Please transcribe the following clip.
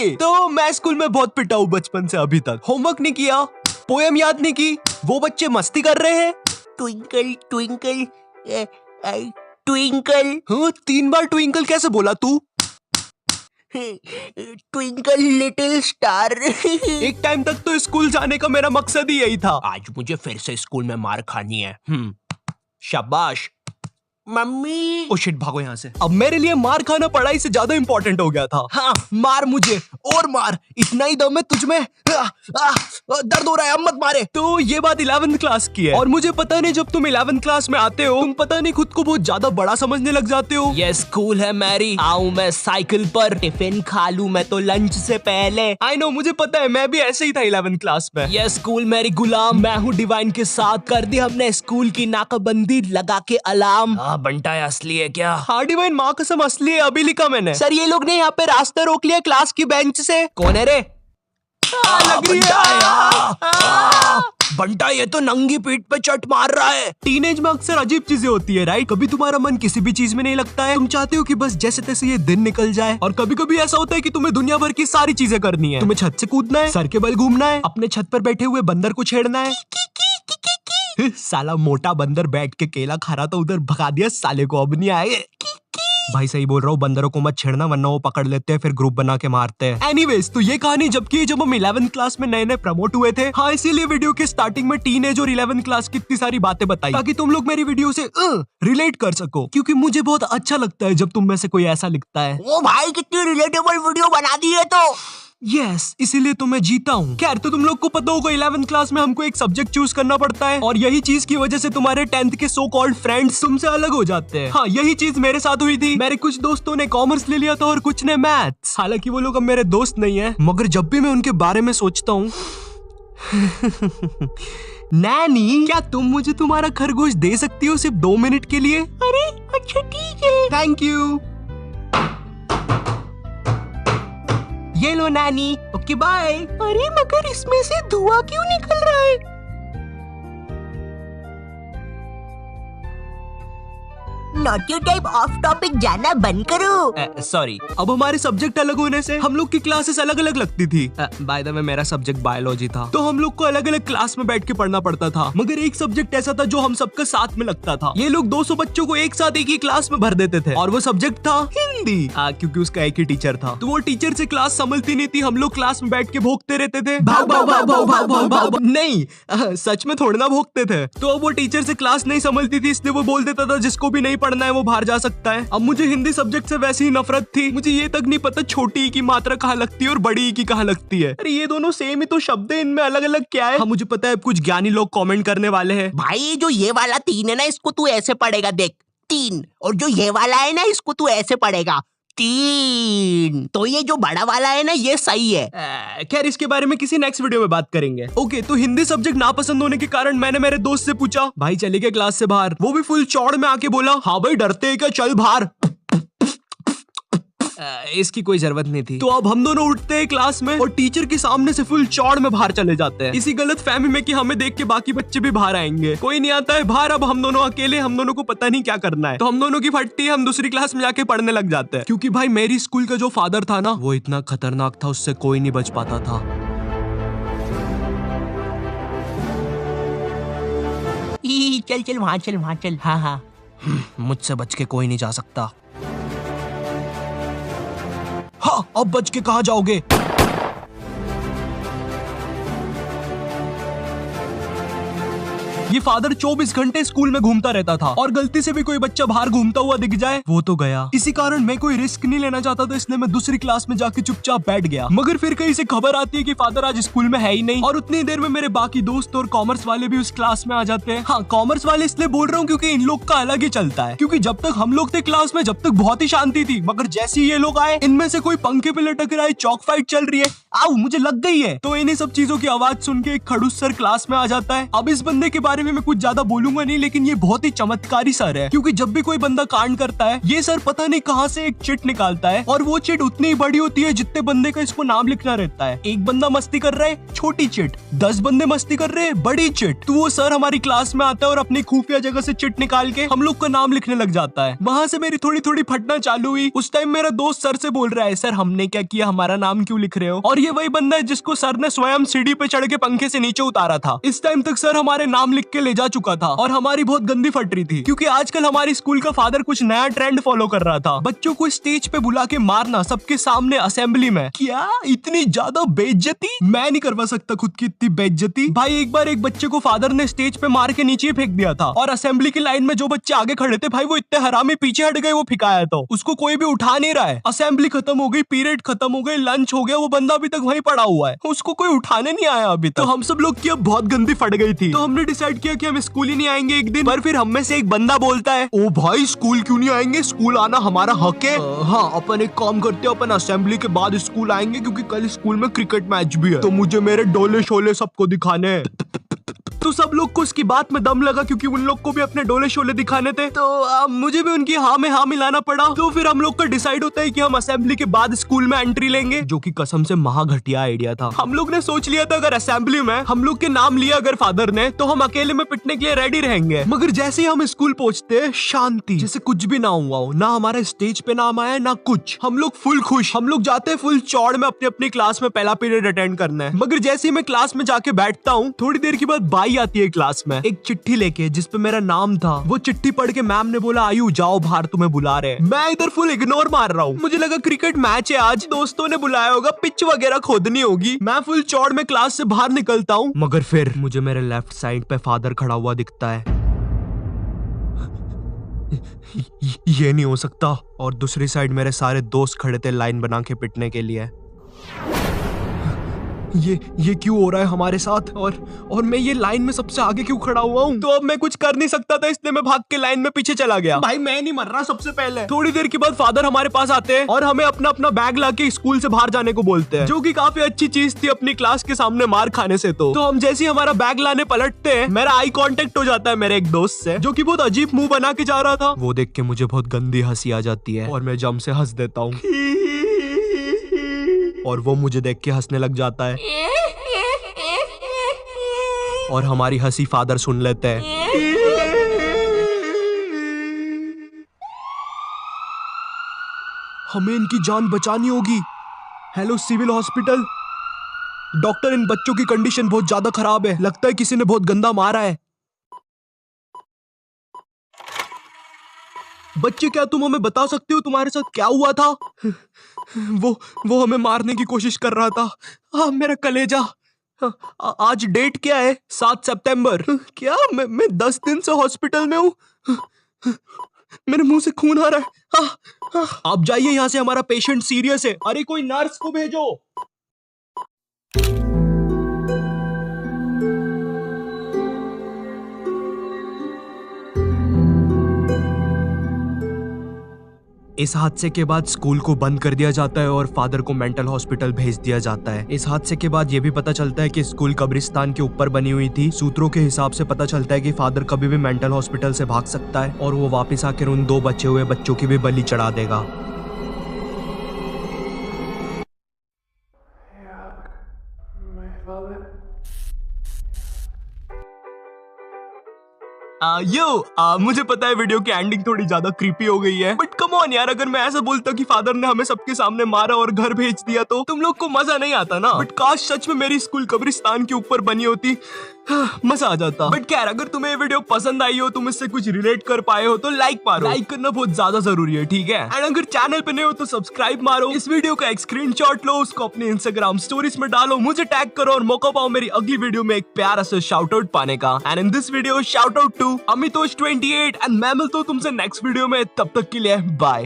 नहीं। तो मैं स्कूल में बहुत पिटा हूँ बचपन से अभी तक। होमवर्क नहीं किया, पोएम याद नहीं की, वो बच्चे मस्ती कर रहे हैं। Twinkle twinkle twinkle. हाँ, 3 बार ट्विंकल कैसे बोला तू? Twinkle little star. एक टाइम तक तो स्कूल जाने का मेरा मकसद ही यही था। आज मुझे फिर से स्कूल में मार खानी है। शाबाश। मम्मी। ओ शिट, भागो यहाँ से। अब मेरे लिए मार खाना पढ़ाई से ज्यादा इंपॉर्टेंट हो गया था। हाँ, मार मुझे और मार, इतना ही दम है तुझमें। दर्द हो रहा है, अब मत मारे। तो ये बात 11th क्लास की है और मुझे पता नहीं जब तुम 11th क्लास में आते हो तुम पता नहीं खुद को बहुत ज्यादा बड़ा समझने लग जाते हो। ये स्कूल है मैरी, आऊं मैं साइकिल पर, टिफिन खा लूं मैं तो लंच से पहले। आई नो, मुझे पता है, मैं भी ऐसे ही था 11th क्लास में। ये स्कूल मेरी गुलाम, मैं हूँ डिवाइन के साथ, कर दी हमने स्कूल की नाकाबंदी लगा के अलार्म। बंटा है असली है क्या? हाँ डिवाइन, माँ कसम असली है, अभी लिखा मैंने। सर ये लोग ने यहाँ पे रास्ता रोक लिया क्लास की बेंच से। कौन है रे? लग रही है। बंटा ये तो नंगी पीठ पे चट मार रहा है। टीनेज में अक्सर अजीब चीजें होती है, राइट? कभी तुम्हारा मन किसी भी चीज में नहीं लगता है, तुम चाहते हो कि बस जैसे तैसे ये दिन निकल जाए। और कभी कभी ऐसा होता है कि तुम्हें दुनिया भर की सारी चीजें करनी है। तुम्हें छत से कूदना है, सर के बल घूमना है, अपने छत पर बैठे हुए बंदर को छेड़ना है। साला मोटा बंदर बैठ के केला खा रहा था, उधर भगा दिया साले को, अब नहीं आए। भाई सही बोल रहा हूँ, बंदरों को मत छेड़ना वरना वो पकड़ लेते हैं, फिर ग्रुप बना के मारते हैं। एनीवेज, तो ये कहानी जब हम 11th क्लास में नए नए प्रमोट हुए थे। हाँ, इसीलिए वीडियो के स्टार्टिंग में टीनेज और 11th क्लास की इतनी सारी बातें बताई ताकि तुम लोग मेरी वीडियो से रिलेट कर सको, क्योंकि मुझे बहुत अच्छा लगता है जब तुम में से कोई ऐसा लिखता है। ओ भाई, कितनी रिलेटेबल वीडियो बना दी है तो। यस, इसीलिए तो मैं जीता हूँ। खैर, तो तुम लोग को पता होगा 11th क्लास में हमको एक सब्जेक्ट चूज करना पड़ता है और यही चीज की वजह से तुम्हारे 10th के सो कॉल्ड फ्रेंड्स तुमसे अलग हो जाते हैं। हाँ, यही चीज मेरे साथ हुई थी। मेरे कुछ दोस्तों ने कॉमर्स ले लिया था और कुछ ने मैथ्स। हालांकि वो लोग अब मेरे दोस्त नहीं है, मगर जब भी मैं उनके बारे में सोचता हूँ नैनी, क्या तुम मुझे तुम्हारा खरगोश दे सकती हो सिर्फ 2 मिनट के लिए? अरे अच्छा ठीक है। Thank you. ये लो नानी। Okay bye. अरे मगर इसमें से धुआं क्यों निकल रहा है? नॉटी टाइप ऑफ टॉपिक जाना बंद करो। सॉरी, अब हमारे सब्जेक्ट अलग होने से हम लोग की क्लासेस अलग अलग लगती थी। बाय द वे, मेरा सब्जेक्ट बायोलॉजी था, तो हम लोग को अलग अलग क्लास में बैठ के पढ़ना पड़ता था। मगर एक सब्जेक्ट ऐसा था जो हम सबका साथ में लगता था। ये लोग 200 बच्चों को एक साथ एक ही क्लास में भर देते थे और वो सब्जेक्ट था हिंदी। क्योंकि उसका एक ही टीचर था, तो वो टीचर से क्लास संभलती नहीं थी। हम लोग क्लास में बैठ के भोंकते रहते थे, भाव भाव भाव भाव भाव भाव भाव। नहीं, सच में थोड़ा ना भोंकते थे। तो अब वो टीचर से क्लास नहीं संभलती थी, इसलिए वो बोल देता था जिसको भी नहीं पढ़ना है वो बाहर जा सकता है। अब मुझे हिंदी सब्जेक्ट से वैसी ही नफरत थी, मुझे ये तक नहीं पता छोटी ई की मात्रा कहाँ लगती है और बड़ी ई की कहाँ लगती है। अरे ये दोनों सेम ही तो शब्द है, इनमें अलग अलग क्या है? हाँ मुझे पता है, कुछ ज्ञानी लोग कमेंट करने वाले हैं। भाई जो ये वाला 3 है ना, इसको तू ऐसे पढ़ेगा, देख 3। और जो ये वाला है ना, इसको तू ऐसे पढ़ेगा 3। तो ये जो बड़ा वाला है ना, ये सही है। खैर, इसके बारे में किसी नेक्स्ट वीडियो में बात करेंगे। ओके, तो हिंदी सब्जेक्ट नापसंद होने के कारण मैंने मेरे दोस्त से पूछा, भाई चले गए क्लास से बाहर? वो भी फुल चौड़ में आके बोला, हाँ भाई डरते हैं क्या, चल बाहर। इसकी कोई जरूरत नहीं थी। तो अब हम दोनों उठते हैं क्लास में और टीचर के सामने से फुल चौड़ में बाहर चले जाते हैं, इसी गलत फहमी में कि हमें देख के बाकी बच्चे भी बाहर आएंगे। कोई नहीं आता है बाहर, अब हम दोनों अकेले, हम दोनों को पता नहीं क्या करना है। तो हम दोनों की फटती है, हम दूसरी क्लास में जाके पढ़ने लग जाते हैं, क्योंकि भाई मेरी स्कूल का जो फादर था ना, वो इतना खतरनाक था, उससे कोई नहीं बच पाता था। चल चल वहाँ चल, वहाँ चल। हाँ हाँ, मुझसे बच के कोई नहीं जा सकता। हाँ, अब बच के कहाँ जाओगे? ये फादर 24 घंटे स्कूल में घूमता रहता था और गलती से भी कोई बच्चा बाहर घूमता हुआ दिख जाए वो तो गया। इसी कारण मैं कोई रिस्क नहीं लेना चाहता था, इसलिए मैं दूसरी क्लास में जाके चुपचाप बैठ गया। मगर फिर कहीं से खबर आती है कि फादर आज स्कूल में है ही नहीं और उतनी देर में मेरे बाकी दोस्त और कॉमर्स वाले भी उस क्लास में आ जाते हैं। हाँ, कॉमर्स वाले इसलिए बोल रहा हूँ क्योंकि इन लोग का अलग ही चलता है, क्योंकि जब तक हम लोग थे क्लास में, जब तक बहुत ही शांति थी, मगर जैसे ही ये लोग आए, इनमें से कोई पंखे पे लटक रहा है, चौक फाइट चल रही है, आओ मुझे लग गई है। तो इन्हीं सब चीजों की आवाज सुन के एक खड़ूस सर क्लास में आ जाता है। अब इस बंदे के बारे बारे में मैं कुछ ज्यादा बोलूंगा नहीं, लेकिन ये बहुत ही चमत्कारी सर है, क्योंकि जब भी कोई बंदा कांड करता है ये सर पता नहीं कहाँ से एक चिट निकालता है, और वो चिट उतनी ही बड़ी होती है जितने बंदे का इसको नाम लिखना रहता है। एक बंदा मस्ती कर रहा है, छोटी चिट, 10 बंदे मस्ती कर रहे हैं, बड़ी चिट। तो वो सर हमारी क्लास में आता है और अपनी खुफिया जगह से चिट निकाल के हम लोग का नाम लिखने लग जाता है। वहां से मेरी थोड़ी थोड़ी फटना चालू हुई। उस टाइम मेरा दोस्त सर से बोल रहा है, सर हमने क्या किया, हमारा नाम क्यों लिख रहे हो? और ये वही बंदा है जिसको सर ने स्वयं सीढ़ी पे चढ़ के पंखे से नीचे उतारा था। इस टाइम तक सर हमारे नाम लिख के ले जा चुका था और हमारी बहुत गंदी फट रही थी, क्योंकि आजकल हमारी स्कूल का फादर कुछ नया ट्रेंड फॉलो कर रहा था, बच्चों को स्टेज पे बुला के मारना सबके सामने असेंबली में। क्या इतनी ज्यादा बेइज्जती? मैं नहीं करवा सकता खुद की इतनी बेइज्जती। भाई एक बार एक बच्चे को फादर ने स्टेज पे मार के नीचे फेंक दिया था, और असेंबली की लाइन में जो बच्चे आगे खड़े थे भाई वो इतने हरामी पीछे हट गए, वो फिकाया तो उसको कोई भी उठा नहीं रहा है। असेंबली खत्म हो गई, पीरियड खत्म हो गई, लंच हो गया, वो बंदा अभी तक वहीं पड़ा हुआ है, उसको कोई उठाने नहीं आया अभी तक। तो हम सब लोग की अब बहुत गंदी फट गई थी, तो हमने डिसाइड किया कि हम स्कूल ही नहीं आएंगे एक दिन। पर फिर हम में से एक बंदा बोलता है, ओ भाई स्कूल क्यों नहीं आएंगे, स्कूल आना हमारा हक है। हाँ अपन एक काम करते हैं, अपन असेंबली के बाद स्कूल आएंगे, क्योंकि कल स्कूल में क्रिकेट मैच भी है, तो मुझे मेरे डोले शोले सबको दिखाने हैं। तो सब लोग को उसकी बात में दम लगा, क्योंकि उन लोग को भी अपने डोले शोले दिखाने थे, तो मुझे भी उनकी हाँ में हाँ मिलाना पड़ा। तो फिर हम लोग का डिसाइड होता है कि हम असेंबली के बाद स्कूल में एंट्री लेंगे, जो कि कसम से महा घटिया आइडिया था। हम लोग ने सोच लिया था अगर असेंबली में हम लोग के नाम लिया अगर फादर ने, तो हम अकेले में पिटने के लिए रेडी रहेंगे। मगर जैसे ही हम स्कूल पहुंचते, शांति, जैसे कुछ भी ना हुआ हो, ना हमारे स्टेज पे नाम आया ना कुछ। हम लोग फुल खुश, हम लोग जाते हैं फुल चौड़ में अपनी अपनी क्लास में पहला पीरियड अटेंड करना है। मगर जैसे ही मैं क्लास में जाके बैठता हूँ, थोड़ी देर के बाद बाई आती है क्लास में एक चिट्ठी लेके जिसपे मेरा नाम था। वो चिट्ठी पढ़ के मैम ने बोला, आयु जाओ बाहर, तुम्हें बुला रहे हैं। मैं इधर फुल इग्नोर मार रहा हूँ, मुझे लगा क्रिकेट मैच है आज, दोस्तों ने बुलाया होगा, पिच वगैरह खोदनी होगी। मैं फुल चौड़ में क्लास से बाहर निकलता हूँ, मगर फिर मुझे मेरे लेफ्ट साइड पे फादर खड़ा हुआ दिखता है। ये नहीं हो सकता। और दूसरी साइड मेरे सारे दोस्त खड़े थे लाइन बना के पिटने के लिए। ये क्यों हो रहा है हमारे साथ, और मैं ये लाइन में सबसे आगे क्यों खड़ा हुआ हूँ? तो अब मैं कुछ कर नहीं सकता था, इसलिए मैं भाग के लाइन में पीछे चला गया। भाई मैं नहीं मर रहा सबसे पहले। थोड़ी देर के बाद फादर हमारे पास आते हैं और हमें अपना अपना बैग लाके स्कूल से बाहर जाने को बोलते हैं, जो कि काफी अच्छी चीज थी अपनी क्लास के सामने मार खाने से। तो हम जैसे ही हमारा बैग लाने पलटते हैं, मेरा आई कांटेक्ट हो जाता है मेरे एक दोस्त से, जो कि बहुत अजीब मुंह बना के जा रहा था। वो देख के मुझे बहुत गंदी हंसी आ जाती है और मैं जम से हंस देता हूँ, और वो मुझे देख के हंसने लग जाता है, और हमारी हंसी फादर सुन लेते हैं। हमें इनकी जान बचानी होगी। हेलो सिविल हॉस्पिटल, डॉक्टर इन बच्चों की कंडीशन बहुत ज्यादा खराब है, लगता है किसी ने बहुत गंदा मारा है। बच्चे क्या तुम हमें बता सकते हो तुम्हारे साथ क्या हुआ था? वो हमें मारने की कोशिश कर रहा था। मेरा कलेजा। आज डेट क्या है? 7 सितंबर। क्या मैं 10 दिन से हॉस्पिटल में हूँ। मेरे मुंह से खून आ रहा है। आप जाइए यहाँ से, हमारा पेशेंट सीरियस है। अरे कोई नर्स को भेजो। इस हादसे के बाद स्कूल को बंद कर दिया जाता है और फादर को मेंटल हॉस्पिटल भेज दिया जाता है। इस हादसे के बाद ये भी पता चलता है कि स्कूल कब्रिस्तान के ऊपर बनी हुई थी। सूत्रों के हिसाब से पता चलता है कि फादर कभी भी मेंटल हॉस्पिटल से भाग सकता है और वो वापस आकर उन 2 बचे हुए बच्चों की भी बलि चढ़ा देगा। मुझे पता है वीडियो की एंडिंग थोड़ी ज्यादा क्रीपी हो गई है, बट कम ऑन यार, अगर मैं ऐसा बोलता कि फादर ने हमें सबके सामने मारा और घर भेज दिया तो तुम लोग को मजा नहीं आता ना। बट काश सच में मेरी स्कूल कब्रिस्तान के ऊपर बनी होती, मजा आ जाता। बट खैर, अगर तुम्हें ये वीडियो पसंद आई हो, तुम इससे कुछ रिलेट कर पाए हो, तो लाइक मारो। लाइक करना बहुत ज्यादा जरूरी है, ठीक है? एंड अगर चैनल पे नए हो तो सब्सक्राइब मारो। इस वीडियो का एक स्क्रीनशॉट लो, उसको अपने इंस्टाग्राम स्टोरीज में डालो, मुझे टैग करो और मौका पाओ मेरी अगली वीडियो में एक प्यारा सा शाउट आउट पाने का। And in this video shout out to Amitosh 28 एंड मैं मिलता हूं तुमसे नेक्स्ट वीडियो में। तब तक के लिए बाय।